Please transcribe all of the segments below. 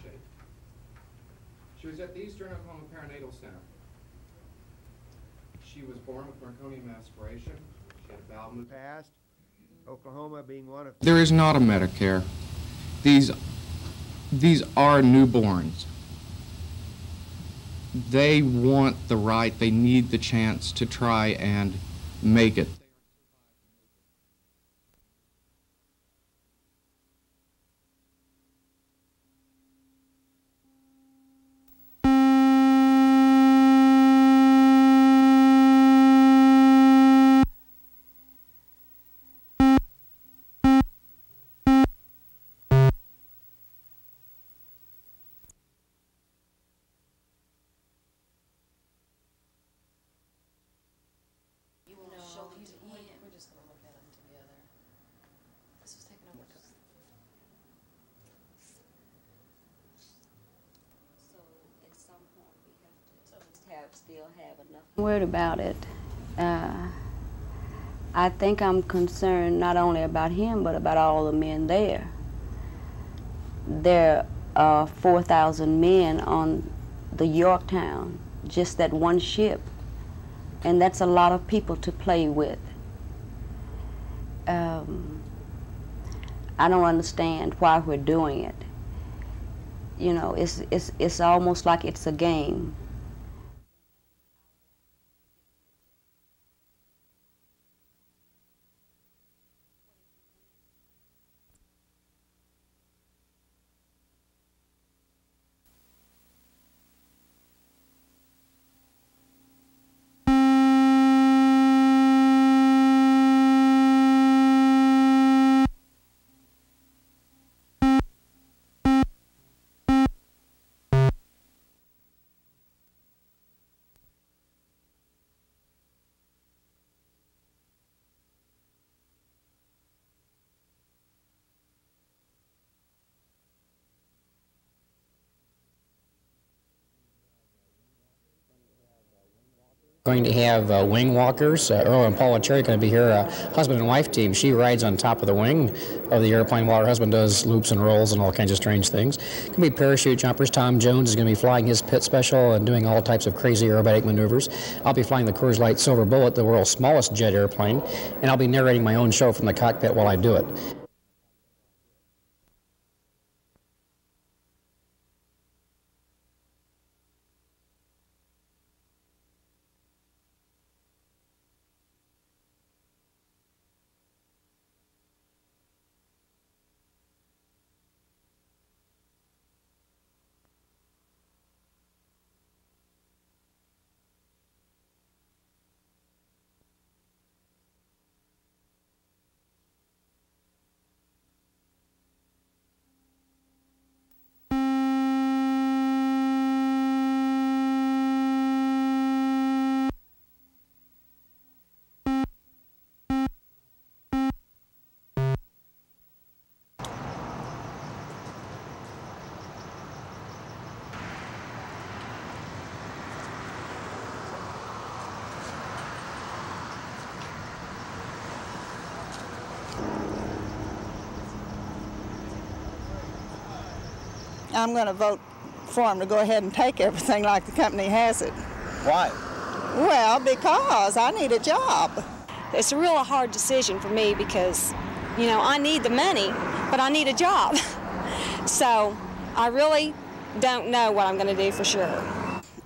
shape. She was at the Eastern Oklahoma Perinatal Center. She was born with meconium aspiration. She had a valve movement. Past, Oklahoma being one of... There is not a Medicare. These are newborns. They want the right, they need the chance to try and make it. I'm worried about it. I think I'm concerned not only about him, but about all the men there. There are 4,000 men on the Yorktown, just that one ship, and that's a lot of people to play with. I don't understand why we're doing it. You know, it's almost like it's a game. Going to have wing walkers. Earl and Paula Cherry going to be here, husband and wife team. She rides on top of the wing of the airplane while her husband does loops and rolls and all kinds of strange things. Going to be parachute jumpers. Tom Jones is going to be flying his pit special and doing all types of crazy aerobatic maneuvers. I'll be flying the Coors Light Silver Bullet, the world's smallest jet airplane, and I'll be narrating my own show from the cockpit while I do it. I'm going to vote for him to go ahead and take everything like the company has it. Why? Well, because I need a job. It's a real hard decision for me because, you know, I need the money, but I need a job. So I really don't know what I'm going to do for sure.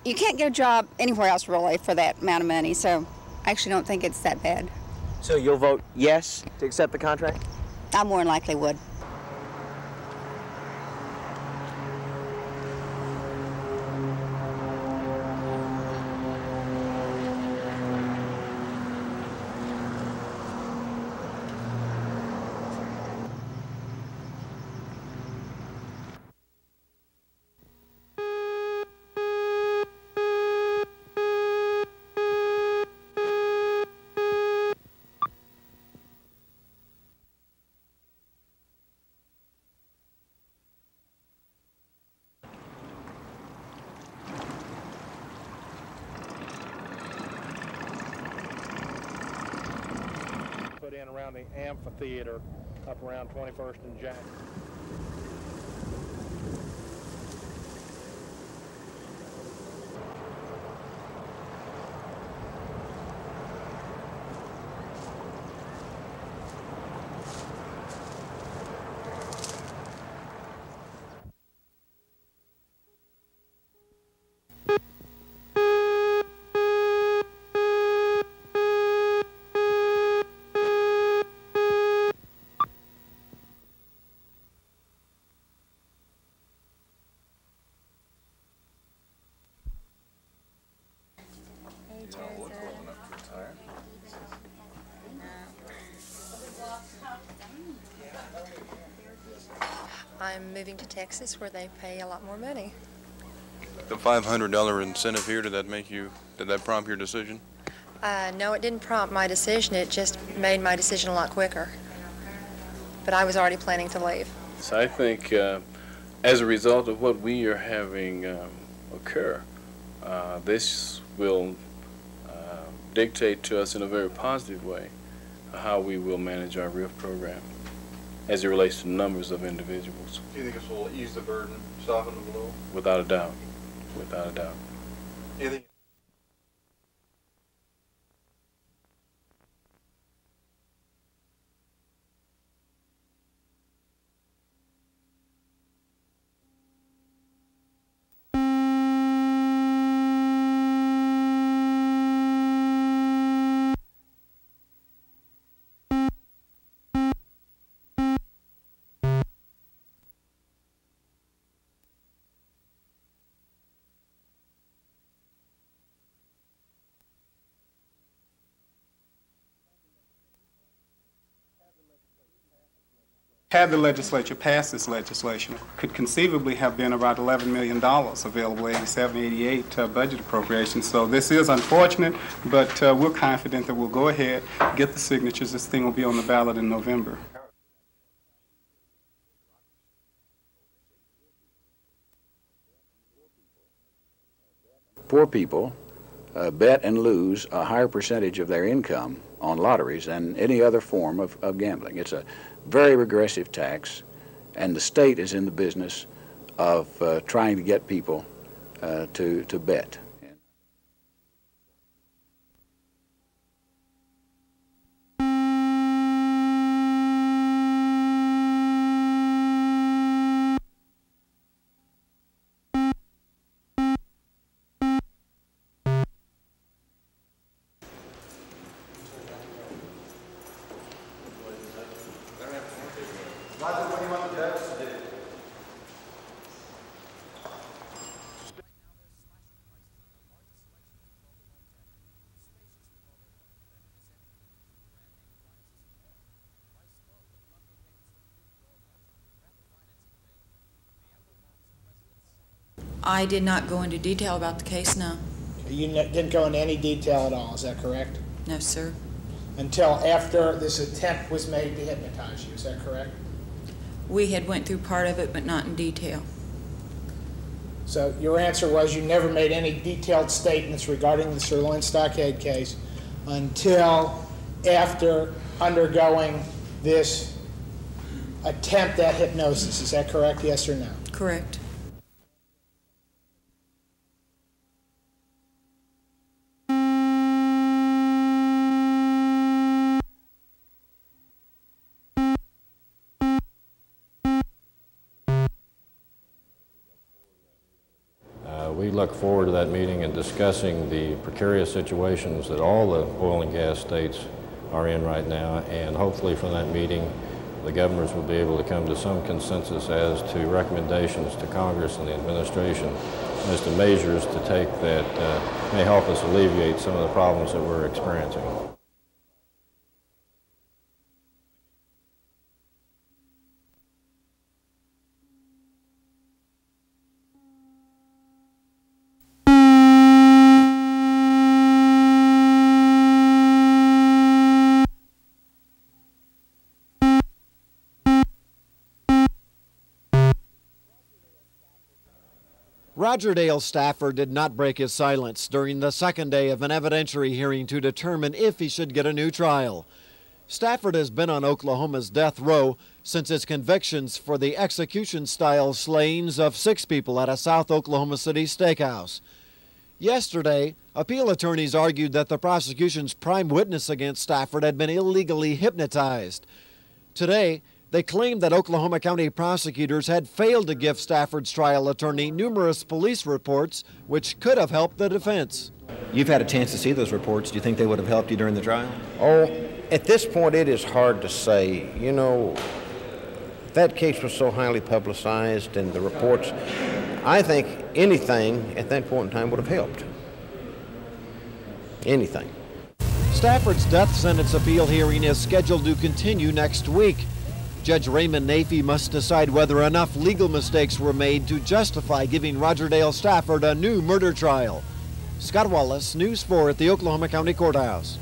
You can't get a job anywhere else really for that amount of money, so I actually don't think it's that bad. So you'll vote yes to accept the contract? I more than likely would. Around the amphitheater up around 21st and Jackson. I'm moving to Texas where they pay a lot more money. The $500 incentive here, did that prompt your decision? No, it didn't prompt my decision. It just made my decision a lot quicker. But I was already planning to leave. So I think as a result of what we are having occur, this will dictate to us in a very positive way how we will manage our RIF program as it relates to numbers of individuals. Do you think this will ease the burden, soften the blow? Without a doubt. Without a doubt. Anything? Had the legislature passed this legislation, could conceivably have been about $11 million available, 87, 88 budget appropriations. So this is unfortunate, but we're confident that we'll go ahead, get the signatures. This thing will be on the ballot in November. Poor people bet and lose a higher percentage of their income on lotteries than any other form of gambling. It's a very regressive tax, and the state is in the business of trying to get people to bet. I did not go into detail about the case, no. You didn't go into any detail at all, is that correct? No, sir. Until after this attempt was made to hypnotize you, is that correct? We had went through part of it, but not in detail. So your answer was you never made any detailed statements regarding the Sirloin Stockade case until after undergoing this attempt at hypnosis. Is that correct, yes or no? Correct. We look forward to that meeting and discussing the precarious situations that all the oil and gas states are in right now, and hopefully from that meeting the governors will be able to come to some consensus as to recommendations to Congress and the administration as to measures to take that may help us alleviate some of the problems that we're experiencing. Roger Dale Stafford did not break his silence during the second day of an evidentiary hearing to determine if he should get a new trial. Stafford has been on Oklahoma's death row since its convictions for the execution-style slayings of 6 people at a South Oklahoma City steakhouse. Yesterday, appeal attorneys argued that the prosecution's prime witness against Stafford had been illegally hypnotized. Today, they claimed that Oklahoma County prosecutors had failed to give Stafford's trial attorney numerous police reports which could have helped the defense. You've had a chance to see those reports. Do you think they would have helped you during the trial? Oh, at this point it is hard to say. You know, that case was so highly publicized and the reports, I think anything at that point in time would have helped. Anything. Stafford's death sentence appeal hearing is scheduled to continue next week. Judge Raymond Nafee must decide whether enough legal mistakes were made to justify giving Roger Dale Stafford a new murder trial. Scott Wallace, News 4 at the Oklahoma County Courthouse.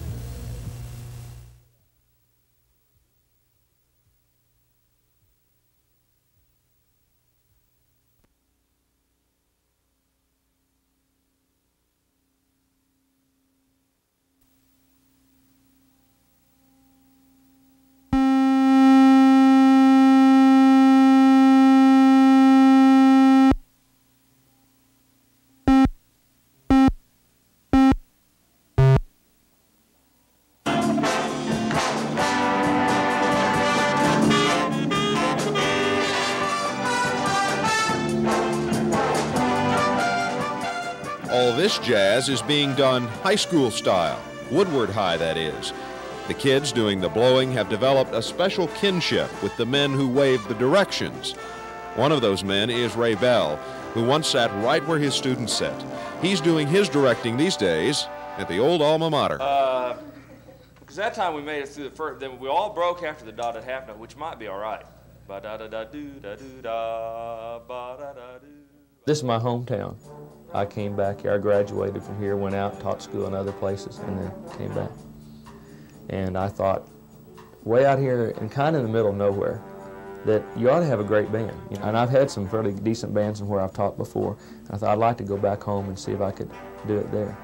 All this jazz is being done high school style, Woodward High that is. The kids doing the blowing have developed a special kinship with the men who wave the directions. One of those men is Ray Bell, who once sat right where his students sat. He's doing his directing these days at the old alma mater. Because that time we made it through the first, then we all broke after the dotted half note, which might be all right. Ba-da-da-da-doo-da-doo-da, ba-da-da-doo. This is my hometown. I came back here, I graduated from here, went out, taught school in other places, and then came back. And I thought, way out here and kind of in the middle of nowhere, that you ought to have a great band. You know, and I've had some fairly decent bands in where I've taught before, and I thought I'd like to go back home and see if I could do it there.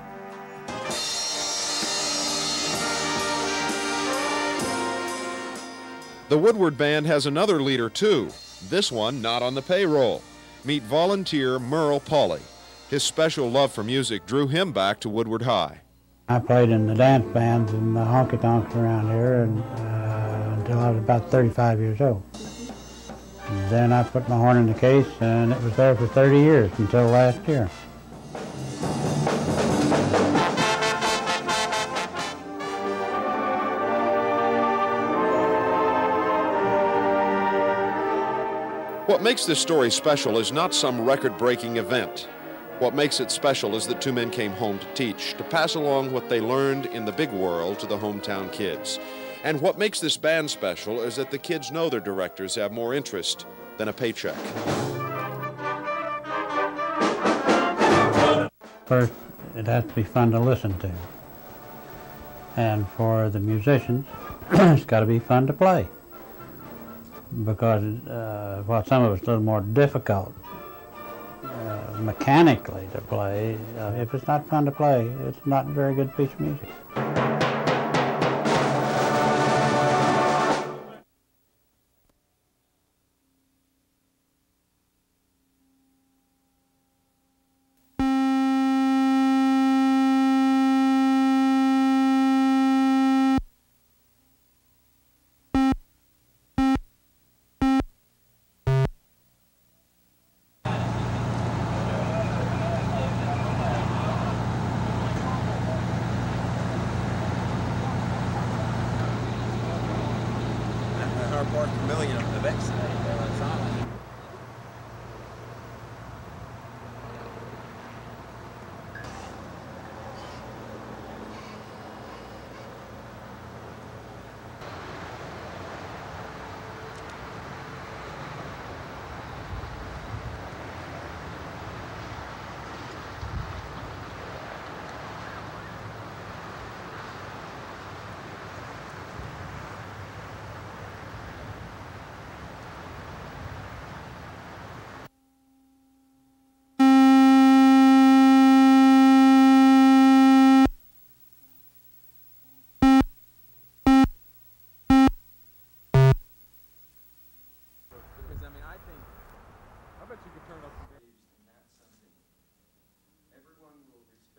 The Woodward Band has another leader too, this one not on the payroll. Meet volunteer Merle Pauley. His special love for music drew him back to Woodward High. I played in the dance bands and the honky-tonks around here until I was about 35 years old. And then I put my horn in the case, and it was there for 30 years until last year. What makes this story special is not some record-breaking event. What makes it special is that two men came home to teach, to pass along what they learned in the big world to the hometown kids. And what makes this band special is that the kids know their directors have more interest than a paycheck. First, it has to be fun to listen to. And for the musicians, it's got to be fun to play. Because while some of it's a little more difficult mechanically to play, if it's not fun to play, it's not a very good piece of music.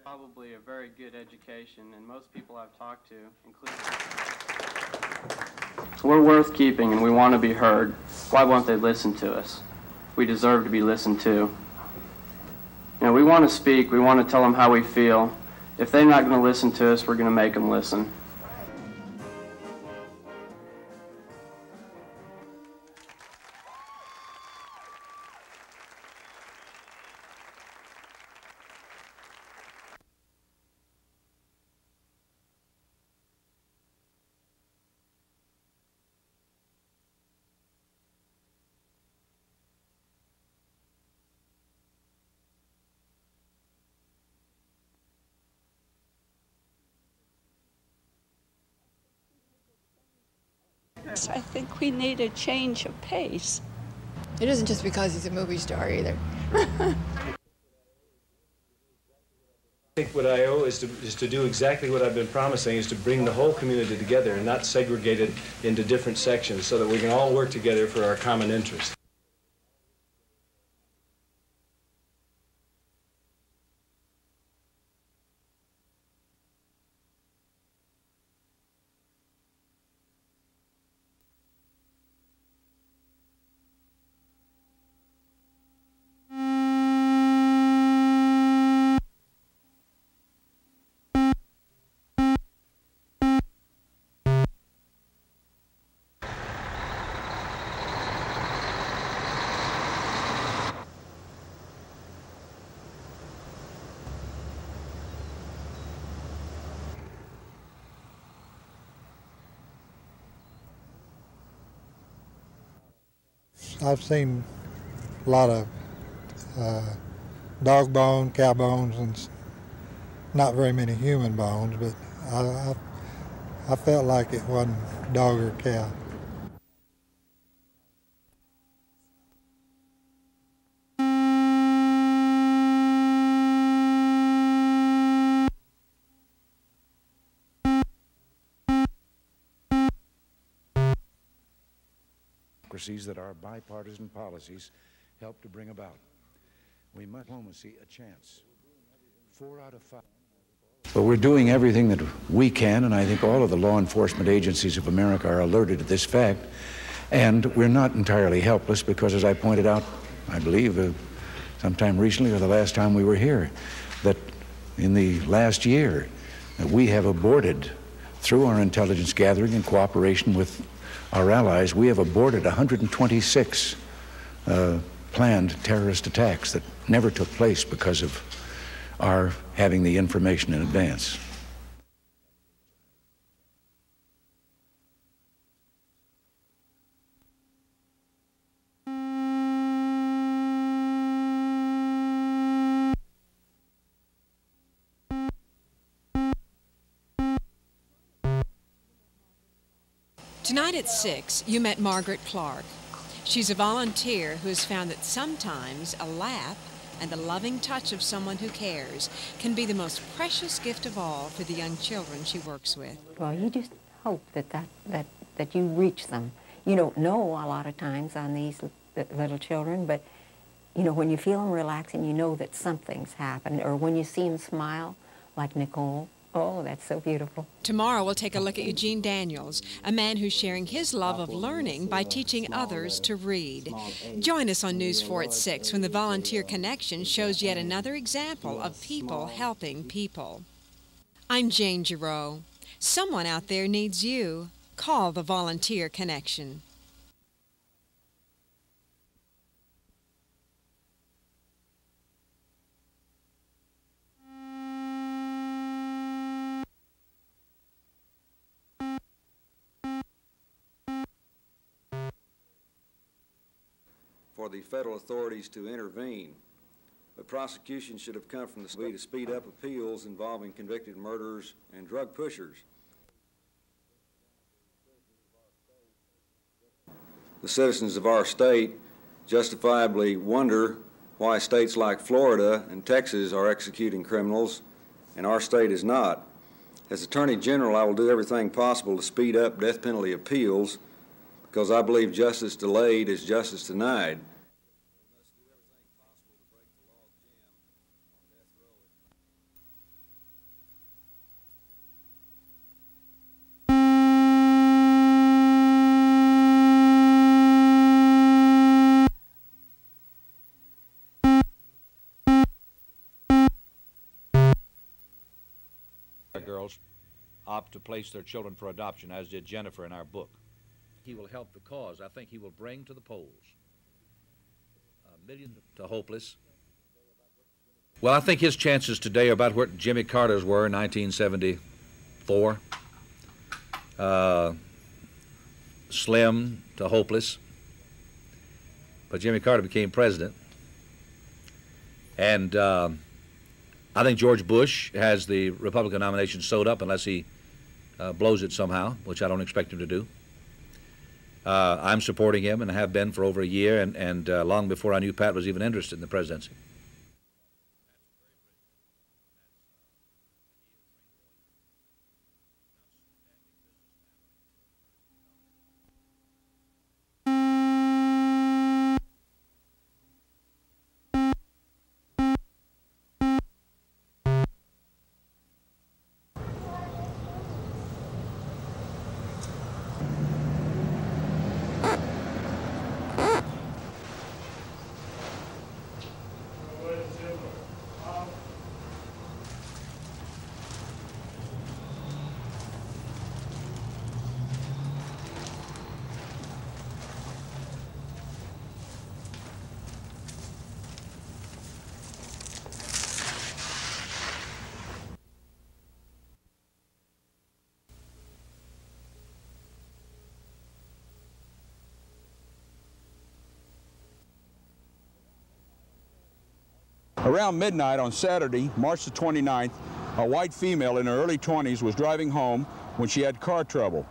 Probably a very good education, and most people I've talked to, including... We're worth keeping, and we want to be heard. Why won't they listen to us? We deserve to be listened to. You know, we want to speak. We want to tell them how we feel. If they're not going to listen to us, we're going to make them listen. I think we need a change of pace. It isn't just because he's a movie star either. I think what I owe is to do exactly what I've been promising, is to bring the whole community together and not segregate it into different sections so that we can all work together for our common interest. I've seen a lot of dog bone, cow bones, and not very many human bones, but I felt like it wasn't dog or cow. That our bipartisan policies help to bring about. We must diplomacy a chance. 4 out of 5. But we're doing everything that we can, and I think all of the law enforcement agencies of America are alerted to this fact. And we're not entirely helpless because, as I pointed out, I believe sometime recently or the last time we were here, that in the last year we have aborted, through our intelligence gathering in cooperation with our allies, we have aborted 126 planned terrorist attacks that never took place because of our having the information in advance. Tonight at 6, you met Margaret Clark. She's a volunteer who has found that sometimes a laugh and the loving touch of someone who cares can be the most precious gift of all for the young children she works with. Well, you just hope that you reach them. You don't know a lot of times on these little children, but you know, when you feel them relaxing, you know that something's happened. Or when you see them smile, like Nicole. Oh, that's so beautiful. Tomorrow we'll take a look at Eugene Daniels, a man who's sharing his love of learning by teaching others to read. Join us on News 4 at 6 when the Volunteer Connection shows yet another example of people helping people. I'm Jane Giroux. Someone out there needs you. Call the Volunteer Connection. For the federal authorities to intervene. But prosecution should have come from the state to speed up appeals involving convicted murderers and drug pushers. The citizens of our state justifiably wonder why states like Florida and Texas are executing criminals and our state is not. As Attorney General, I will do everything possible to speed up death penalty appeals because I believe justice delayed is justice denied. Girls opt to place their children for adoption, as did Jennifer in our book. He will help the cause. I think he will bring to the polls a million to hopeless. Well, I think his chances today are about what Jimmy Carter's were in 1974. Slim to hopeless. But Jimmy Carter became president. And I think George Bush has the Republican nomination sewed up unless he blows it somehow, which I don't expect him to do. I'm supporting him and have been for over a year, and long before I knew Pat was even interested in the presidency. Around midnight on Saturday, March the 29th, a white female in her early 20s was driving home when she had car trouble.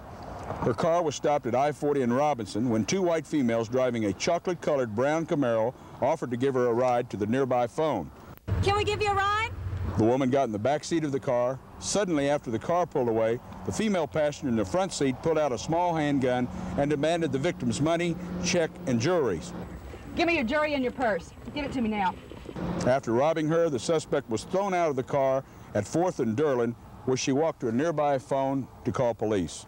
Her car was stopped at I-40 in Robinson when two white females driving a chocolate-colored brown Camaro offered to give her a ride to the nearby phone. Can we give you a ride? The woman got in the back seat of the car. Suddenly, after the car pulled away, the female passenger in the front seat pulled out a small handgun and demanded the victim's money, check, and jewelry. Give me your jewelry and your purse. Give it to me now. After robbing her, the suspect was thrown out of the car at 4th and Derlin, where she walked to a nearby phone to call police.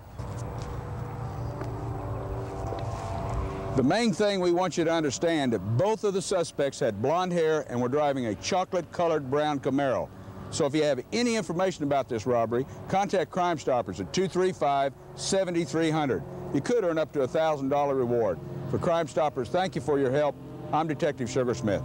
The main thing we want you to understand that both of the suspects had blonde hair and were driving a chocolate-colored brown Camaro. So if you have any information about this robbery, contact Crimestoppers at 235-7300. You could earn up to a $1,000 reward. For Crimestoppers, thank you for your help. I'm Detective Sugar Smith.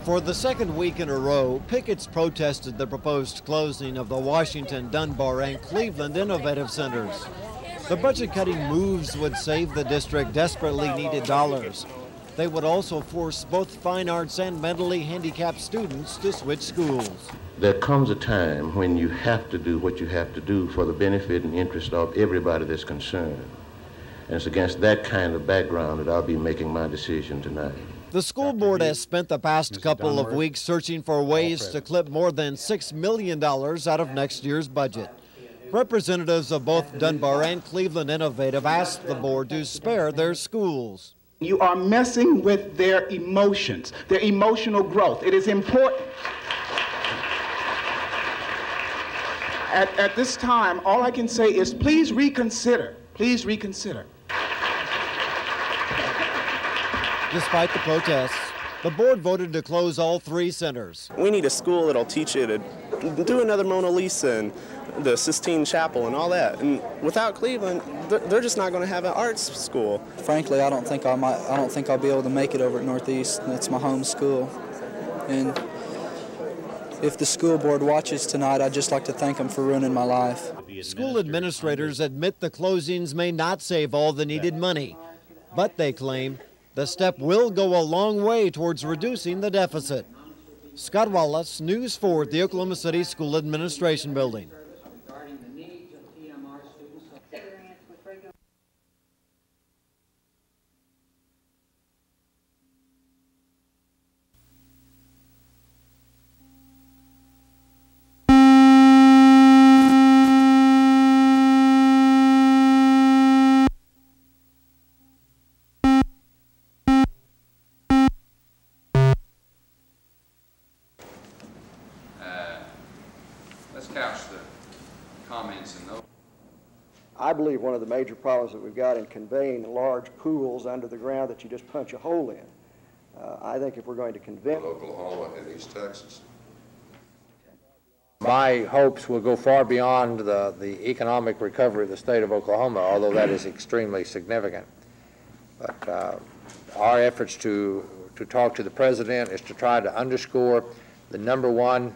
For the second week in a row, pickets protested the proposed closing of the Washington, Dunbar, and Cleveland Innovative Centers. The budget-cutting moves would save the district desperately needed dollars. They would also force both fine arts and mentally handicapped students to switch schools. There comes a time when you have to do what you have to do for the benefit and interest of everybody that's concerned. And it's against that kind of background that I'll be making my decision tonight. The school board has spent the past couple of weeks searching for ways to clip more than $6 million out of next year's budget. Representatives of both Dunbar and Cleveland Innovative asked the board to spare their schools. You are messing with their emotions, their emotional growth. It is important. At this time, all I can say is please reconsider. Please reconsider. Despite the protests, the board voted to close all three centers. We need a school that'll teach you to do another Mona Lisa and the Sistine Chapel and all that. And without Cleveland, they're just not going to have an arts school. Frankly, I don't think I'll be able to make it over at Northeast. That's my home school. And if the school board watches tonight, I'd just like to thank them for ruining my life. School administrators admit the closings may not save all the needed money, but they claim the step will go a long way towards reducing the deficit. Scott Wallace, News 4 at the Oklahoma City School Administration Building. I believe one of the major problems that we've got in conveying large pools under the ground that you just punch a hole in. I think if we're going to convey Oklahoma and East Texas. My hopes will go far beyond the economic recovery of the state of Oklahoma, although that is extremely significant. But our efforts to talk to the president is to try to underscore the #1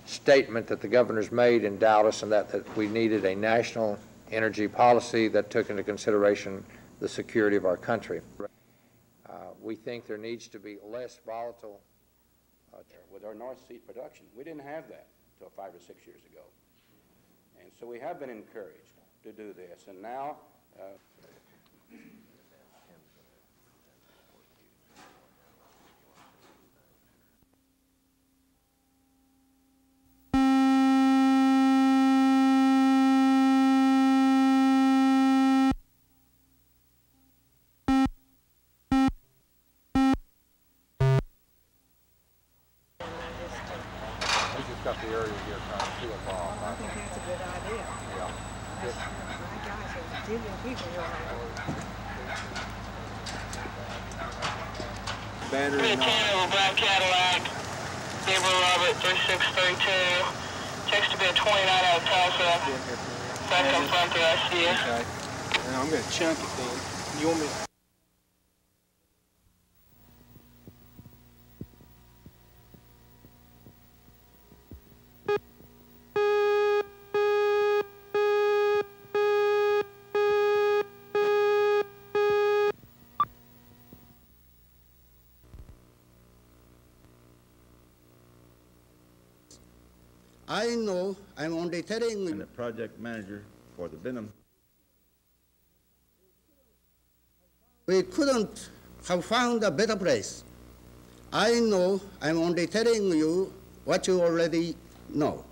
statement that the governor's made in Dallas, and that we needed a national energy policy that took into consideration the security of our country. We think there needs to be less volatile. With our North Sea production, we didn't have that until 5 or 6 years ago. And so we have been encouraged to do this. And now, got the area here kind of too involved. I think that's a good idea. Yeah. My guys are dealing people here right now. Battery and all. Black Cadillac, Gabriel Robert 3632. Checks to be a 29 out of Tulsa. Back up front to us here. Okay. Now I'm going to chunk it then. You want me? I know I'm only telling you. And the project manager for the Benham. We couldn't have found a better place. I know I'm only telling you what you already know.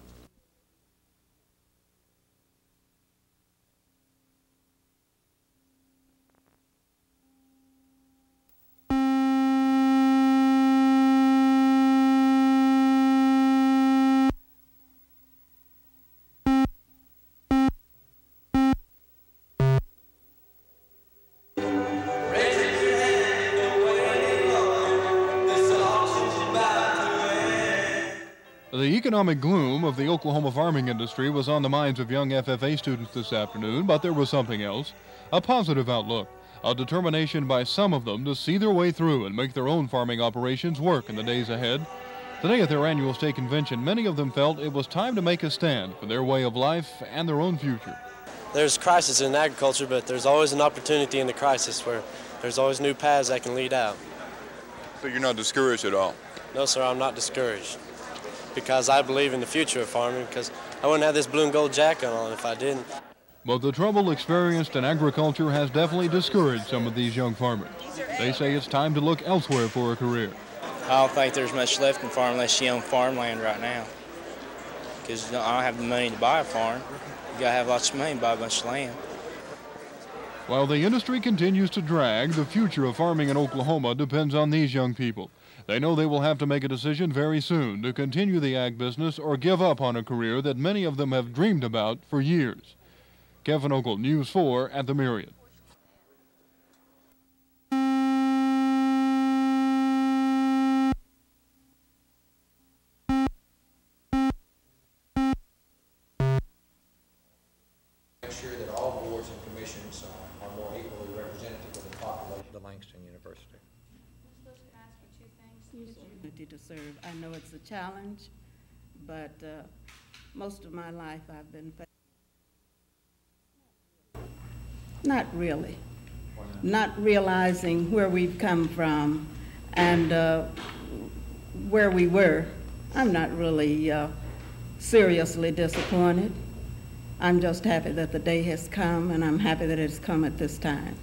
The economic gloom of the Oklahoma farming industry was on the minds of young FFA students this afternoon, but there was something else, a positive outlook, a determination by some of them to see their way through and make their own farming operations work in the days ahead. Today at their annual state convention, many of them felt it was time to make a stand for their way of life and their own future. There's crisis in agriculture, but there's always an opportunity in the crisis where there's always new paths that can lead out. So you're not discouraged at all? No, sir, I'm not discouraged, because I believe in the future of farming, because I wouldn't have this blue and gold jacket on if I didn't. But the trouble experienced in agriculture has definitely discouraged some of these young farmers. They say it's time to look elsewhere for a career. I don't think there's much left in farming unless you own farmland right now, because I don't have the money to buy a farm. You gotta have lots of money to buy a bunch of land. While the industry continues to drag, the future of farming in Oklahoma depends on these young people. They know they will have to make a decision very soon to continue the ag business or give up on a career that many of them have dreamed about for years. Kevin Ogle, News 4 at the Myriad. Make sure that all boards and commissions are more equally representative of the population. The Langston University. To serve. I know it's a challenge, but most of my life I've been not really, not realizing where we've come from and where we were. I'm not really seriously disappointed. I'm just happy that the day has come, and I'm happy that it's come at this time.